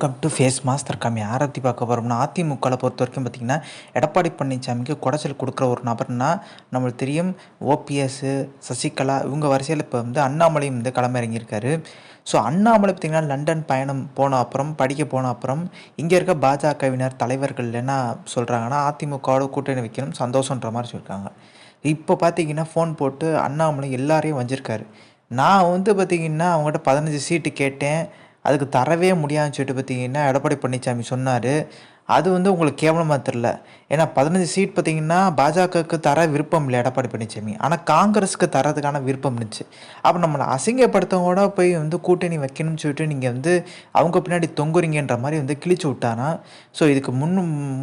Welcome to face master கம்மி ஆரத்தி பார்க்க போகிறோம்னா அதிமுகவில் பொறுத்த வரைக்கும் பார்த்திங்கன்னா எடப்பாடி பழனிசாமிக்கு குடைச்சல் கொடுக்குற ஒரு நபர்னா நம்மளுக்கு தெரியும். ஓபிஎஸ், சசிகலா இவங்க வரிசையில் இப்போ வந்து அண்ணாமலையும் வந்து களமிறங்கியிருக்காரு. ஸோ அண்ணாமலை பார்த்திங்கன்னா லண்டன் பயணம் போன அப்புறம் படிக்க போன அப்புறம் இங்கே இருக்க பாஜகவினர் தலைவர்கள் என்ன சொல்கிறாங்கன்னா அதிமுகவோட கூட்டணி வைக்கணும் சந்தோஷன்ற மாதிரி சொல்லியிருக்காங்க. இப்போ பார்த்திங்கன்னா ஃபோன் போட்டு அண்ணாமலை எல்லாரையும் வஞ்சிருக்காரு. நான் வந்து பார்த்திங்கன்னா அவங்ககிட்ட 15 சீட்டு கேட்டேன், அதுக்கு தரவே முடியாதுன்னு சொல்லிட்டு பார்த்தீங்கன்னா, எடப்பாடி பழனிசாமி சொன்னாரு. அது வந்து உங்களுக்கு கேவலமா தெரியல. ஏன்னா 15 சீட் பார்த்தீங்கன்னா, பாஜகவுக்கு தர விருப்பம் இல்ல எடப்பாடி பழனிசாமி. ஆனா காங்கிரஸுக்கு தர்றதுக்கான விருப்பம் இருந்துச்சு. அப்ப நம்மள அசிங்கப்படுத்தவங்களோட போய் வந்து கூட்டணி வைக்கணும்னு சொல்லிட்டு நீங்க வந்து அவங்க பின்னாடி தொங்குறீங்கன்ற மாரி வந்து கிழிச்சு விட்டாராம். ஸோ இதுக்கு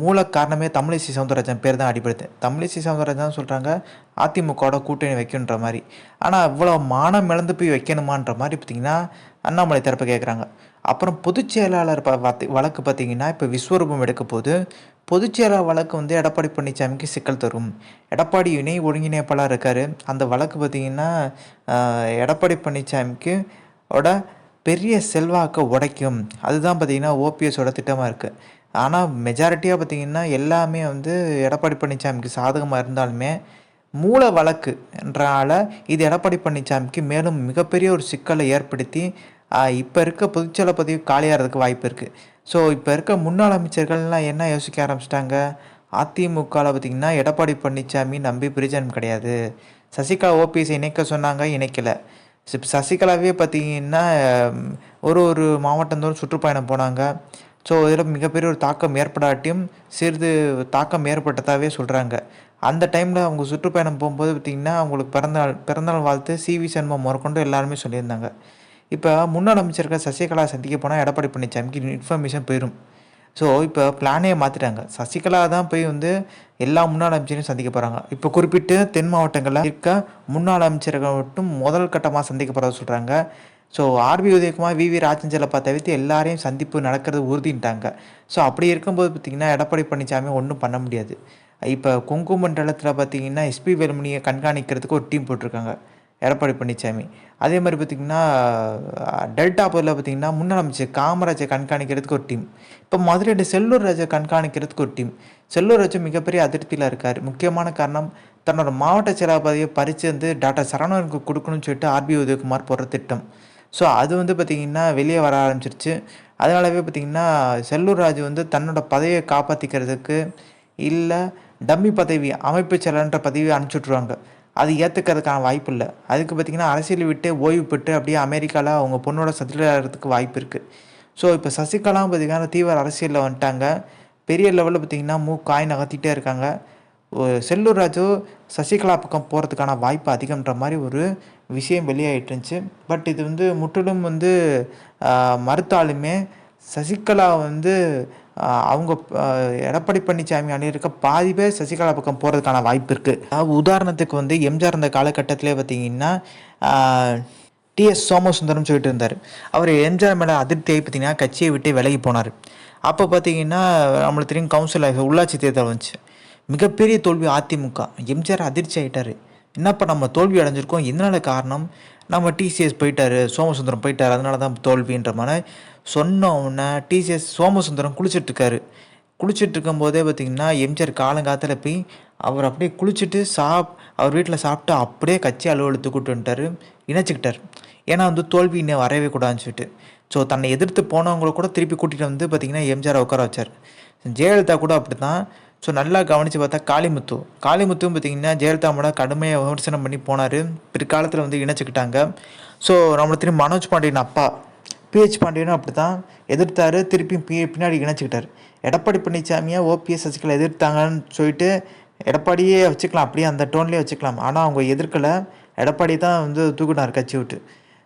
மூல காரணமே தமிழிசை சவுந்தரராஜன் பேர் தான் அடிபடுது. தமிழிசை சவுந்தரராஜன் தான் சொல்றாங்க, அதிமுகவோட கூட்டணி வைக்கணுன்ற மாரி. ஆனா இவ்வளோ மானம் இழந்து போய் வைக்கணுமான்ற மாரி பார்த்தீங்கன்னா, அண்ணாமலை தரப்பு கேட்குறாங்க. அப்புறம் பொதுச் செயலாளர் வழக்கு பார்த்தீங்கன்னா, இப்போ விஸ்வரூபம் எடுக்க போது. பொதுச் செயலாளர் வழக்கு வந்து எடப்பாடி பழனிசாமிக்கு சிக்கல் தரும். எடப்பாடி இணை ஒருங்கிணைப்பாளர் இருக்காரு. அந்த வழக்கு பார்த்தீங்கன்னா, எடப்பாடி பழனிசாமிக்கு ஓட பெரிய செல்வாக்க உடைக்கும். அதுதான் பார்த்தீங்கன்னா, ஓபிஎஸோட திட்டமா இருக்கு. ஆனா மெஜாரிட்டியா பார்த்தீங்கன்னா, எல்லாமே வந்து எடப்பாடி பழனிசாமிக்கு சாதகமா இருந்தாலுமே, மூல வழக்கு என்றால இது எடப்பாடி பழனிசாமிக்கு மேலும் மிகப்பெரிய ஒரு சிக்கலை ஏற்படுத்தி இப்போ இருக்க பொதுச்செயலாளர் பதவி காலியாகிறதுக்கு வாய்ப்பு இருக்குது. ஸோ இப்போ இருக்க முன்னாள் அமைச்சர்கள்லாம் என்ன யோசிக்க ஆரம்பிச்சிட்டாங்க, அதிமுகவில் பார்த்திங்கன்னா எடப்பாடி பழனிசாமி நம்பி பிரயோஜனம் கிடையாது. சசிகலா ஓபிஎஸ் இணைக்க சொன்னாங்க, இணைக்கலை. சசிகலாவே பார்த்திங்கன்னா ஒரு ஒரு மாவட்டந்தோறும் சுற்றுப்பயணம் போனாங்க. ஸோ இதில் மிகப்பெரிய ஒரு தாக்கம் ஏற்படாட்டியும் சிறிது தாக்கம் ஏற்பட்டதாகவே சொல்கிறாங்க. அந்த டைமில் அவங்க சுற்றுப்பயணம் போகும்போது பார்த்திங்கன்னா அவங்களுக்கு பிறந்தநாள் வாழ்த்து சிவி சண்முகம் முதற்கொண்டு எல்லாருமே சொல்லியிருந்தாங்க. இப்போ முன்னாள் அமைச்சர்கள் சசிகலா சந்திக்க போனால் எடப்பாடி பழனிசாமிக்கு இன்ஃபர்மேஷன் போயிடும். ஸோ இப்போ பிளானே மாற்றிட்டாங்க. சசிகலா தான் போய் வந்து எல்லா முன்னாள் அமைச்சரையும் சந்திக்க போகிறாங்க. இப்போ குறிப்பிட்டு தென் மாவட்டங்களில் இருக்க முன்னாள் அமைச்சர்கள் மட்டும் முதல் கட்டமாக சந்திக்க போகிறத சொல்கிறாங்க. ஸோ ஆர்பி உதயகுமார், விவி ராஜஞ்சலப்பா தவிர்த்து எல்லாரையும் சந்திப்பு நடக்கிறது உறுதிட்டாங்க. ஸோ அப்படி இருக்கும்போது பார்த்திங்கன்னா எடப்பாடி பழனிசாமி ஒன்றும் பண்ண முடியாது. இப்போ கொங்கு மண்டலத்தில் பார்த்திங்கன்னா எஸ்பி வேலுமணியை கண்காணிக்கிறதுக்கு ஒரு டீம் போட்டிருக்காங்க எடப்பாடி பழனிசாமி. அதே மாதிரி பார்த்திங்கன்னா டெல்டா பகுதியில் பார்த்திங்கன்னா முன்னாள் அமைச்சர் காமராஜை கண்காணிக்கிறதுக்கு ஒரு டீம். இப்போ மதுரையோட செல்லூர் ராஜை கண்காணிக்கிறதுக்கு ஒரு டீம். செல்லூர் ராஜு மிகப்பெரிய அதிருப்தியில் இருக்கார். முக்கியமான காரணம் தன்னோட மாவட்ட செயலாளர் பறித்து வந்து டாக்டர் சரவணனுக்கு கொடுக்கணும்னு சொல்லிட்டு ஆர்பி உதயகுமார் போடுற திட்டம். ஸோ அது வந்து பார்த்திங்கன்னா வெளியே வர ஆரம்பிச்சிருச்சு. அதனாலவே பார்த்திங்கன்னா செல்லூர் ராஜு வந்து தன்னோட பதவியை காப்பாற்றிக்கிறதுக்கு இல்லை டம்மி பதவி அமைப்பு செயலாளர்ன்ற பதவியை அனுப்பிச்சுட்ருவாங்க. அது ஏற்றுக்கிறதுக்கான வாய்ப்பு இல்லை. அதுக்கு பார்த்திங்கன்னா அரசியல் விட்டு ஓய்வு பெற்று அப்படியே அமெரிக்காவில் அவங்க பொண்ணோட செட்டில் ஆகிறதுக்கு வாய்ப்பு இருக்குது. ஸோ இப்போ சசிகலாவும் பார்த்திங்கன்னா தீவிர அரசியலில் வந்துட்டாங்க. பெரிய லெவலில் பார்த்திங்கன்னா காய் நகர்த்திட்டே இருக்காங்க. செல்லூர் ராஜு சசிகலா பக்கம் போகிறதுக்கான வாய்ப்பு அதிகம்ன்ற மாதிரி ஒரு விஷயம் வெளியாகிட்டு இருந்துச்சு. பட் இது வந்து முற்றிலும் வந்து மறுத்தாலுமே சசிகலா வந்து அவங்க எடப்பாடி பழனிசாமி அணி இருக்க பாதி பேர் சசிகலா பக்கம் போகிறதுக்கான வாய்ப்பு இருக்குது. உதாரணத்துக்கு வந்து எம்ஜிஆர் இருந்த காலகட்டத்திலே பார்த்திங்கன்னா டிஎஸ் சோமசுந்தரம் சொல்லிட்டு இருந்தார். அவர் எம்ஜிஆர் மேலே அதிருப்தியாகி பார்த்திங்கன்னா கட்சியை விட்டு விலகி போனார். அப்போ பார்த்திங்கன்னா நம்மளுக்கு தெரியும் கவுன்சில் உள்ளாட்சி தேர்தல் வந்துச்சு. மிகப்பெரிய தோல்வி அதிமுக. எம்ஜிஆர் அதிர்ச்சி ஆகிட்டார். என்னப்பா நம்ம தோல்வி அடைஞ்சிருக்கோம், இதனால காரணம் நம்ம டிசிஎஸ் போயிட்டார், சோமசுந்தரம் போயிட்டார், அதனால தான் தோல்வின்ற மாதிரி சொன்ன உடனே டிசிஎஸ் சோமசுந்தரம் குளிச்சுட்ருக்காரு. குளிச்சுட்டு இருக்கும்போதே பார்த்திங்கன்னா எம்ஜிஆர் காலங்காலத்தில் போய் அவர் அப்படியே குளிச்சுட்டு அவர் வீட்டில் சாப்பிட்டு அப்படியே கட்சி அலுவலகத்துக்கு கூப்பிட்டு வந்துட்டார், இணைச்சிக்கிட்டார். ஏன்னா வந்து தோல்வி இன்னும் வரவே கூடாதுன்னு சொல்லிட்டு. ஸோ தன்னை எதிர்த்து போனவங்கள கூட திருப்பி கூட்டிகிட்டு வந்து பார்த்திங்கன்னா எம்ஜிஆரை உட்கார வச்சார். ஜெயலலிதா கூட அப்படி தான். ஸோ நல்லா கவனித்து பார்த்தா காளிமுத்துவும் பார்த்திங்கன்னா ஜெயலலிதாவோட கடுமையாக விமர்சனம் பண்ணி போனார். பிற்காலத்தில் வந்து இணைச்சிக்கிட்டாங்க. ஸோ நம்மளுக்கு திரும்பி மனோஜ் பாண்டியன் அப்பா பிஹெச் பாண்டியனும் அப்படி தான் எதிர்த்தார், திருப்பி பின்னாடி இணைச்சிக்கிட்டார். எடப்பாடி பழனிசாமியை ஓபிஎஸ் சசிகலா எதிர்த்தாங்கன்னு சொல்லிட்டு எடப்பாடியே வச்சுக்கலாம், அப்படியே அந்த டோன்லேயே வச்சுக்கலாம். ஆனால் அவங்க எதிர்க்கலை, எடப்பாடி தான் வந்து தூக்குனார் கட்சி விட்டு.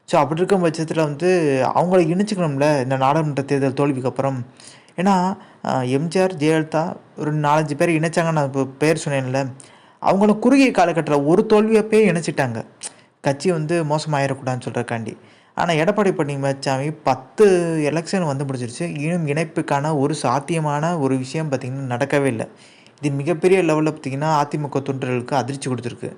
ஸோ அப்படி இருக்கும் பட்சத்தில் வந்து அவங்கள இணைச்சிக்கணும்ல இந்த நாடாளுமன்ற தேர்தல் தோல்விக்கு அப்புறம். ஏன்னா எம்ஜிஆர், ஜெயலலிதா ஒரு 4-5 பேர் இணைச்சாங்க. நான் இப்போ பேர் சொன்னேன்ல, அவங்கள குறுகிய காலகட்டத்தில் ஒரு தோல்வியப்பே இணைச்சிட்டாங்க, கட்சி வந்து மோசமாகிடக்கூடாதுன்னு சொல்கிறக்காண்டி. ஆனால் எடப்பாடி பழனிசாமி 10 எலெக்ஷன் வந்து முடிச்சிருச்சு. இன்னும் இணைப்புக்கான ஒரு சாத்தியமான ஒரு விஷயம் பார்த்திங்கன்னா நடக்கவே இல்லை. இது மிகப்பெரிய லெவலில் பார்த்திங்கன்னா அதிமுக தொண்டர்களுக்கு அதிர்ச்சி கொடுத்துருக்கு.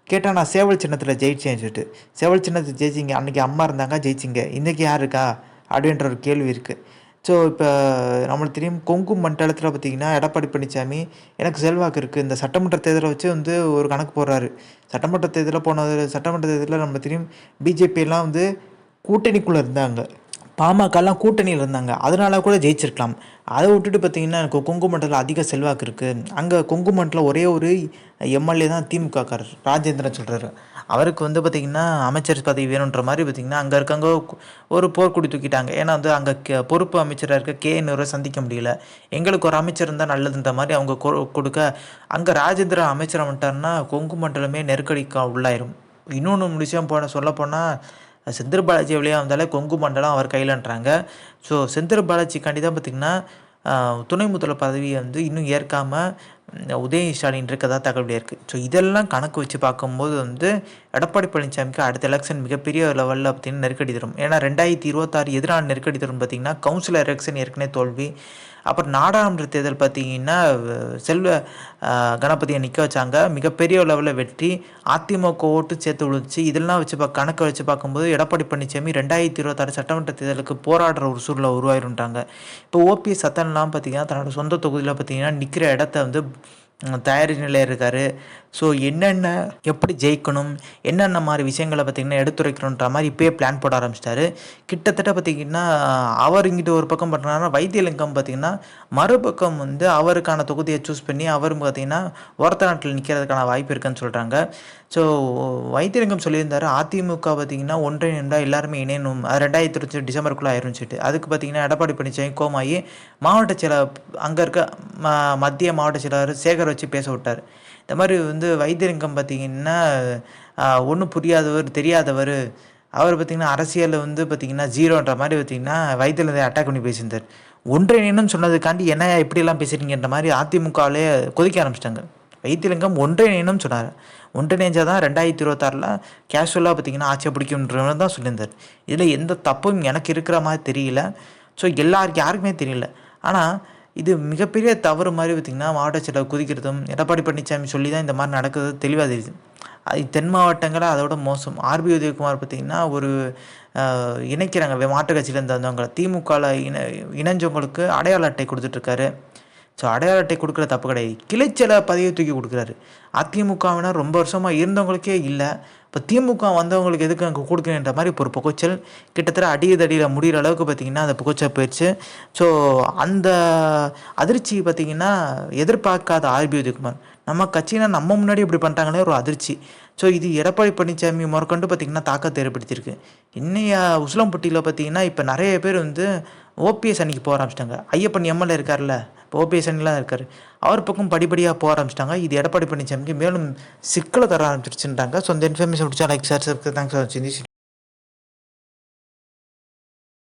கேட்டால் நான் சேவல் சின்னத்தில் ஜெயிச்சேன்னு சொல்லிட்டு. சேவல் சின்னத்தில் ஜெயிச்சிங்க, அன்றைக்கி அம்மா இருந்தாங்க ஜெயிச்சிங்க, இன்றைக்கி யார் இருக்கா அப்படின்ற ஒரு கேள்வி இருக்குது. ஸோ இப்போ நம்மளுக்கு தெரியும் கொங்கு மண்டலத்தில் பார்த்தீங்கன்னா எடப்பாடி பழனிசாமி எனக்கு செல்வாக்கு இருக்குது இந்த சட்டமன்ற தேர்தலை வச்சு வந்து ஒரு கணக்கு போடுறாரு. சட்டமன்ற தேர்தலில் நம்ம தெரியும் பிஜேபியெல்லாம் வந்து கூட்டணிக்குள்ளே இருந்தாங்க. பாமகலாம் கூட்டணியில் இருந்தாங்க. அதனால கூட ஜெயிச்சிருக்கலாம். அத விட்டுட்டு பார்த்தீங்கன்னா, எனக்கு கொங்கு மண்டலம் அதிக செல்வாக்கு இருக்கு. அங்க கொங்கு மண்டலம் ஒரே ஒரு எம்எல்ஏ தான் திமுககாரர். ராஜேந்திரன் சொல்றாரு. அவருக்கு வந்து பார்த்தீங்கன்னா, அமைச்சர் பதவி வேணுன்ற மாரி பார்த்தீங்கன்னா, அங்க இருக்கவங்க ஒரு போர்க்கொடி தூக்கிட்டாங்க. ஏன்னா வந்து அங்க பொறுப்பு அமைச்சரா இருக்க நேருவ சந்திக்க முடியல. எங்களுக்கு ஒரு அமைச்சர் இருந்தா நல்லதுன்ற மாரி அவங்க கொடுக்க, அங்க ராஜேந்திரன் அமைச்சரா வந்துட்டாருன்னா, கொங்கு மண்டலமே நெருக்கடிக்கு உள்ளாயிரும். இன்னொன்னு விஷயம் சொல்லப்போனா செந்தில் பாலாஜி வெளியே வந்தாலே கொங்கு மண்டலம் அவர் கையிலன்றாங்க. ஸோ செந்தில் பாலாஜிக்காண்டி தான் பார்த்திங்கன்னா துணை முதல்வர் பதவியை வந்து இன்னும் ஏற்காம உதய ஸ்டாலின் இருக்கதா தகவல் வெளியாயிருக்கு. ஸோ இதெல்லாம் கணக்கு வச்சு பார்க்கும்போது வந்து எடப்பாடி பழனிசாமிக்கு அடுத்த எலெக்ஷன் மிகப்பெரிய லெவலில் பார்த்திங்கன்னா நெருக்கடி தரும். ஏன்னா 2026 எதிரான நெருக்கடி தரும் பார்த்திங்கன்னா கவுன்சிலர் எலெக்ஷன் ஏற்கனவே தோல்வி. அப்புறம் நாடாளுமன்ற தேர்தல் பார்த்திங்கன்னா செல்வ கணபதியை நிற்க வச்சாங்க. மிகப்பெரிய லெவலில் வெற்றி. அதிமுக ஓட்டு சேர்த்து விழுந்துச்சு. இதெல்லாம் வச்சு கணக்கை வச்சு பார்க்கும்போது எடப்பாடி பழனிசாமி 2026 சட்டமன்ற தேர்தலுக்கு போராடுற ஒரு சூழ்நிலை உருவாயிருன்றாங்க. இப்போ ஓபிஎஸ் சத்தன்லாம் பார்த்திங்கன்னா தன்னோட சொந்த தொகுதியில் பார்த்திங்கன்னா நிற்கிற இடத்த வந்து தயார் நிலையில் இருக்கார். ஸோ எப்படி ஜெயிக்கணும், என்னென்ன மாதிரி விஷயங்களை பார்த்திங்கன்னா எடுத்துரைக்கணுன்ற மாதிரி இப்போயே பிளான் போட ஆரம்பிச்சிட்டாரு. கிட்டத்தட்ட பார்த்திங்கன்னா அவர் இங்கிட்ட ஒரு பக்கம் பண்ணுறாருன்னா வைத்தியலிங்கம் பார்த்திங்கன்னா மறுபக்கம் வந்து அவருக்கான தொகுதியை சூஸ் பண்ணி அவரும் பார்த்திங்கன்னா ஒரத்த நாட்டில் நிற்கிறதுக்கான வாய்ப்பு இருக்குன்னு சொல்கிறாங்க. ஸோ வைத்தியலிங்கம் சொல்லியிருந்தார் அதிமுக பார்த்திங்கன்னா ஒன்றிணைந்தால் எல்லாருமே இணையணும், அது 2025 டிசம்பருக்குள்ளே ஆயிருந்துச்சுட்டு. அதுக்கு பார்த்திங்கன்னா எடப்பாடி பழனிசாமி கோமாயி மாவட்ட செயலர் அங்கே இருக்க மத்திய மாவட்ட செயலாளர் சேகர் வச்சு பேச விட்டார். இந்த மாதிரி வந்து வைத்தியலிங்கம் பார்த்திங்கன்னா ஒன்றும் புரியாதவர், தெரியாதவர், அவர் பார்த்திங்கன்னா அரசியலில் வந்து பார்த்திங்கன்னா ஜீரோன்ற மாதிரி பார்த்திங்கன்னா வைத்தியலிங்கத்தை அட்டாக் பண்ணி பேசியிருந்தார். ஒன்றிணைன்னு சொன்னதுக்காண்டி என்ன இப்படியெல்லாம் பேசுகிறீங்கன்ற மாதிரி அதிமுகவிலே கொதிக்க ஆரம்பிச்சிட்டாங்க. வைத்தியலிங்கம் ஒன்றிணைன்னு சொன்னார். ஒன்றிணைஞ்சால் தான் 2026 கேஷுவலாக பார்த்திங்கன்னா ஆட்சியை பிடிக்கும்ன்றவர் தான் சொல்லியிருந்தார். இதில் எந்த தப்பும் எனக்கு இருக்கிற மாதிரி தெரியல. ஸோ யாருக்குமே தெரியல. ஆனால் இது மிகப்பெரிய தவறு மாதிரி பார்த்திங்கன்னா மாவட்ட செயலர் குதிக்கிறதும் எடப்பாடி பழனிசாமி சொல்லி தான் இந்த மாதிரி நடக்குது தெளிவாக தெரியுது. அது தென் மாவட்டங்களில் அதோட மோசம். ஆர்பி உதயகுமார் பார்த்திங்கன்னா ஒரு இணைக்கிறாங்க மாற்று கட்சியிலேருந்து வந்தவங்க திமுகவில் இணைஞ்சவங்களுக்கு அடையாள அட்டை கொடுத்துட்ருக்காரு. ஸோ அடையாள அட்டை கொடுக்குற தப்பு கிடையாது. கிளைச்சல பதவியை தூக்கி கொடுக்குறாரு. அதிமுகவினர் ரொம்ப வருஷமாக இருந்தவங்களுக்கே இல்லை, இப்போ திமுக வந்தவங்களுக்கு எதுக்கு அங்கே கொடுக்குறேன்ற மாதிரி இப்போ ஒரு புகைச்சல் கிட்டத்தட்ட அடியில் முடிகிற அளவுக்கு பார்த்திங்கன்னா அந்த புகைச்சல் போயிடுச்சு. ஸோ அந்த அதிர்ச்சி பார்த்திங்கன்னா எதிர்பார்க்காத ஆர்பி உதயகுமார் நம்ம கட்சியினர் நம்ம முன்னாடி இப்படி பண்ணிட்டாங்களே ஒரு அதிர்ச்சி. ஸோ இது எடப்பாடி பழனிசாமி முறக்கொண்டு பார்த்திங்கன்னா தாக்கத்தை ஏற்படுத்தியிருக்கு. இன்னைய உசிலம்பட்டியில் பார்த்திங்கன்னா இப்போ நிறைய பேர் வந்து ஓபிஎஸ் அன்னைக்கு போக ஆரம்பிச்சிட்டாங்க. ஐயப்பன் எம்எல்ஏ இருக்கார்ல, இப்போ ஓபிஎஸ் அணிலாம் இருக்கார், அவர் பக்கம் படிப்படியாக போக ஆரம்பிச்சிட்டாங்க. இது எடப்பாடி பழனிசாமிக்கு மேலும் சிக்கலை தர ஆரம்பிச்சிருச்சுன்றாங்க. ஸோ இந்த இன்ஃபர்மேஷன் பிடிச்சா like share subscribe. Thanks for வாட்சிங் திஸ்.